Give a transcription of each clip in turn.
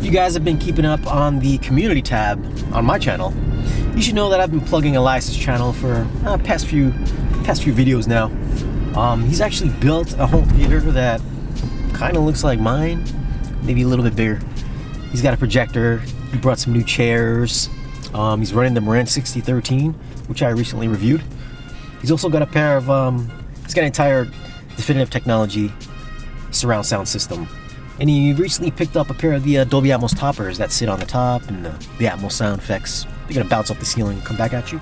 you guys have been keeping up on the community tab on my channel, you should know that I've been plugging Elias' channel for past few videos now. He's actually built a home theater that kind of looks like mine, maybe a little bit bigger. He's got a projector. He brought some new chairs. He's running the Marantz 6013, which I recently reviewed. He's also got a pair of he's got an entire Definitive Technology surround sound system. And he recently picked up a pair of the Dolby Atmos toppers that sit on the top, and the Atmos sound effects. They're gonna bounce off the ceiling and come back at you.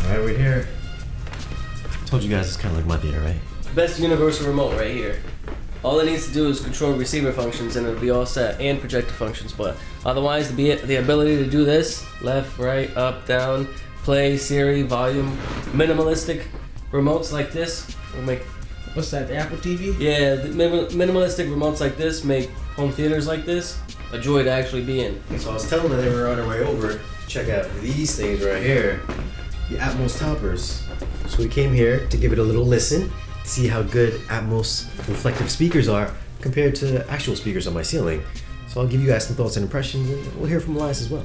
Alright, we're here. Told you guys it's kind of like my theater, right? Best universal remote right here. All it needs to do is control receiver functions and it'll be all set, and projector functions, but otherwise the ability to do this, left, right, up, down, play, Siri, volume, minimalistic remotes like this will make... What's that, the Apple TV? Yeah, the minimalistic remotes like this make home theaters like this a joy to actually be in. So I was telling them they were on their way over to check out these things right here, the Atmos toppers. So we came here to give it a little listen, see how good Atmos reflective speakers are compared to actual speakers on my ceiling. So I'll give you guys some thoughts and impressions, and we'll hear from Elias as well.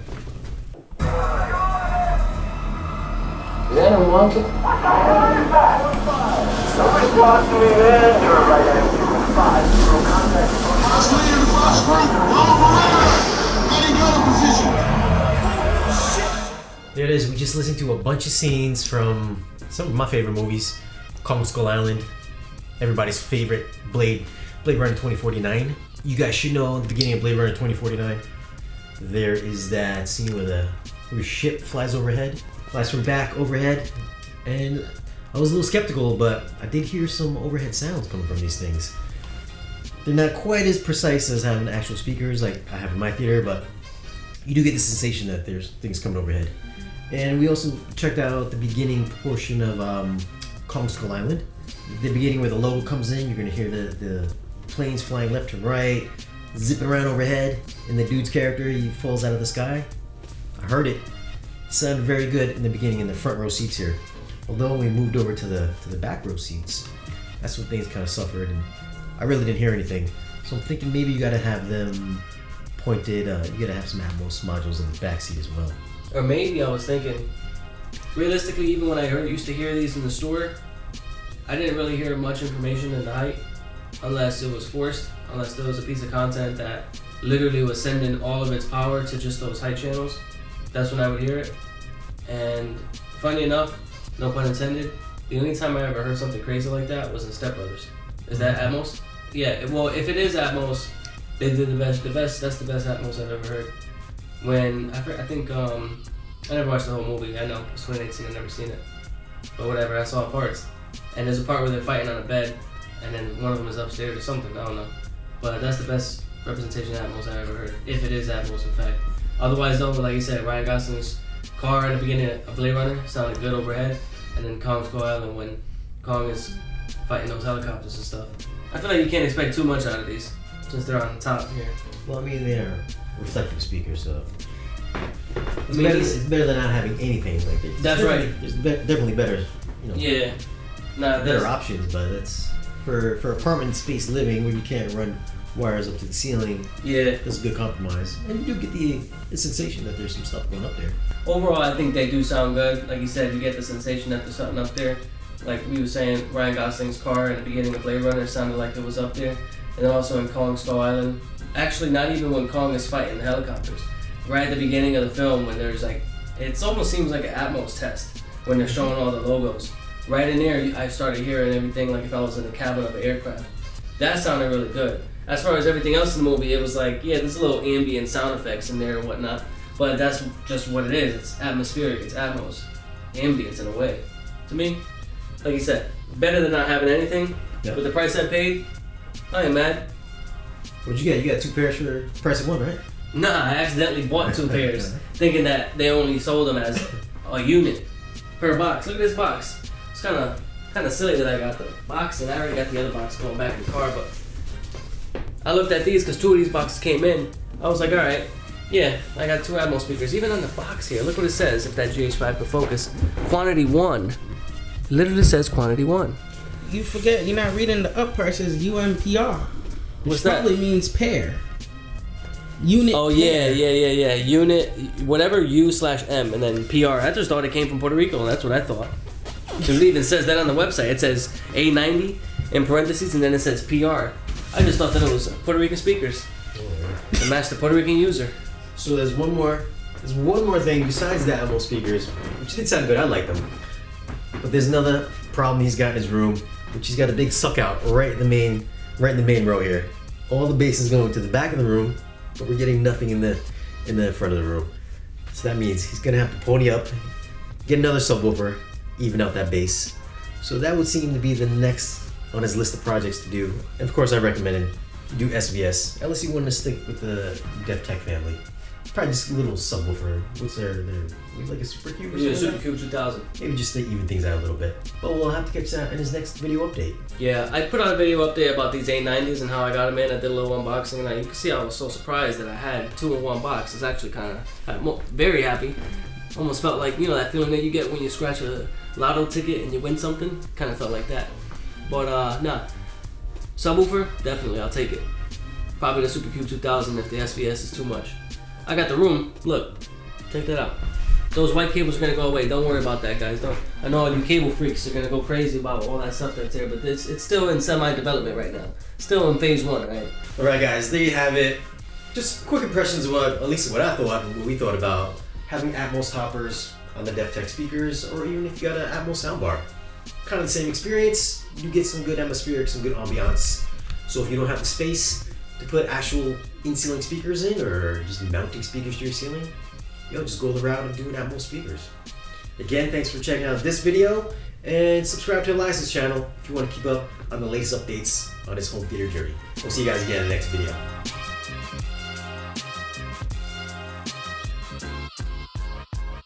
Is that unwanted? Somebody talk to me, man. You're right at 5. Zero contact. There it is. We just listened to a bunch of scenes from some of my favorite movies. Kong Skull Island, everybody's favorite Blade Runner 2049. You guys should know at the beginning of Blade Runner 2049, there is that scene where your ship flies overhead, flies from back overhead, and I was a little skeptical, but I did hear some overhead sounds coming from these things. They're not quite as precise as having actual speakers like I have in my theater, but you do get the sensation that there's things coming overhead. And we also checked out the beginning portion of Kong Skull Island. The beginning where the logo comes in, you're gonna hear the planes flying left to right, zipping around overhead, and the dude's character, he falls out of the sky. I heard it. It sounded very good in the beginning in the front row seats here. Although when we moved over to the back row seats, that's when things kind of suffered, and I really didn't hear anything. So I'm thinking maybe you gotta have them pointed, you gotta have some Atmos modules in the back seat as well. Or maybe I was thinking, realistically, even when I used to hear these in the store, I didn't really hear much information in the height, unless it was forced, unless there was a piece of content that literally was sending all of its power to just those height channels. That's when I would hear it. And funny enough, no pun intended, the only time I ever heard something crazy like that was in Step Brothers. Is that Atmos? Yeah, well, if it is Atmos, they did the best, that's the best Atmos I've ever heard. When, I think, I never watched the whole movie. I know, it's 2018, I've never seen it. But whatever, I saw parts. And there's a part where they're fighting on a bed, and then one of them is upstairs or something, I don't know. But that's the best representation of Atmos I ever heard, if it is Atmos, in fact. Otherwise, though, like you said, Ryan Gosling's car in the beginning of Blade Runner sounded good overhead, and then Kong Skull Island when Kong is fighting those helicopters and stuff. I feel like you can't expect too much out of these, since they're on the top here. Well, I mean, they're reflective speakers, so it's better than not having anything like this. That's right. There's definitely better, you know. Yeah. Nah, better options, but that's for apartment space living where you can't run wires up to the ceiling. Yeah. That's a good compromise, and you do get the sensation that there's some stuff going up there. Overall, I think they do sound good. Like you said, you get the sensation that there's something up there. Like we were saying, Ryan Gosling's car in the beginning of Blade Runner sounded like it was up there, and then also in Kong Skull Island. Actually, not even when Kong is fighting the helicopters. Right at the beginning of the film, when there's like, it almost seems like an Atmos test when they're showing all the logos. Right in there, I started hearing everything like if I was in the cabin of an aircraft. That sounded really good. As far as everything else in the movie, it was like, yeah, there's a little ambient sound effects in there and whatnot, but that's just what it is. It's atmospheric, it's Atmos, ambience in a way. To me, like you said, better than not having anything. Yep. With the price I paid, I ain't mad. What'd you get? You got 2 pairs for the price of 1, right? Nah, I accidentally bought 2 pairs, thinking that they only sold them as a unit per box. Look at this box. It's kind of silly that I got the box, and I already got the other box going back in the car, but I looked at these because 2 of these boxes came in. I was like, alright, yeah, I got 2 Atmos speakers. Even on the box here, look what it says, if that GH5 could focus. Quantity 1. It literally says quantity 1. You forget, you're not reading the up part. It says UMPR. Which What's that? probably means pair. Unit. Oh pair. yeah. Unit, whatever U/M, and then PR. I just thought it came from Puerto Rico. That's what I thought. It even says that on the website. It says A90 in parentheses, and then it says PR. I just thought that it was Puerto Rican speakers. To match the Puerto Rican user. So there's one more thing besides the Atmos speakers, which did sound good. I like them. But there's another problem he's got in his room, which he's got a big suck out right in the main row here. All the bass is going to the back of the room, but we're getting nothing in the front of the room. So that means he's gonna have to pony up, get another subwoofer, even out that bass. So that would seem to be the next on his list of projects to do. And of course, I recommended do SVS, unless you want to stick with the Def Tech family. Probably just a little subwoofer. What's their like a Super Cube or something? Yeah, like Super that? Cube 2000. Maybe just to even things out a little bit. But we'll have to catch that in his next video update. Yeah, I put out a video update about these A90s and how I got them in. I did a little unboxing, and you can see I was so surprised that I had 2 in one box. It's actually I'm very happy. Almost felt like, that feeling that you get when you scratch a lotto ticket and you win something. Kind of felt like that. But nah, subwoofer, definitely, I'll take it. Probably the Super Cube 2000 if the SVS is too much. I got the room. Look, check that out. Those white cables are gonna go away. Don't worry about that, guys. I know all you cable freaks are gonna go crazy about all that stuff that's there, but it's still in semi-development right now. Still in phase 1, right? All right, guys, there you have it. Just quick impressions of what we thought about having Atmos toppers on the Def Tech speakers, or even if you got an Atmos soundbar. Kind of the same experience. You get some good atmospheric, some good ambiance. So if you don't have the space to put actual in-ceiling speakers in, or just mounting speakers to your ceiling, just go the route of doing Atmos speakers. Again, thanks for checking out this video, and subscribe to Elias' channel if you want to keep up on the latest updates on his home theater journey. We'll see you guys again in the next video.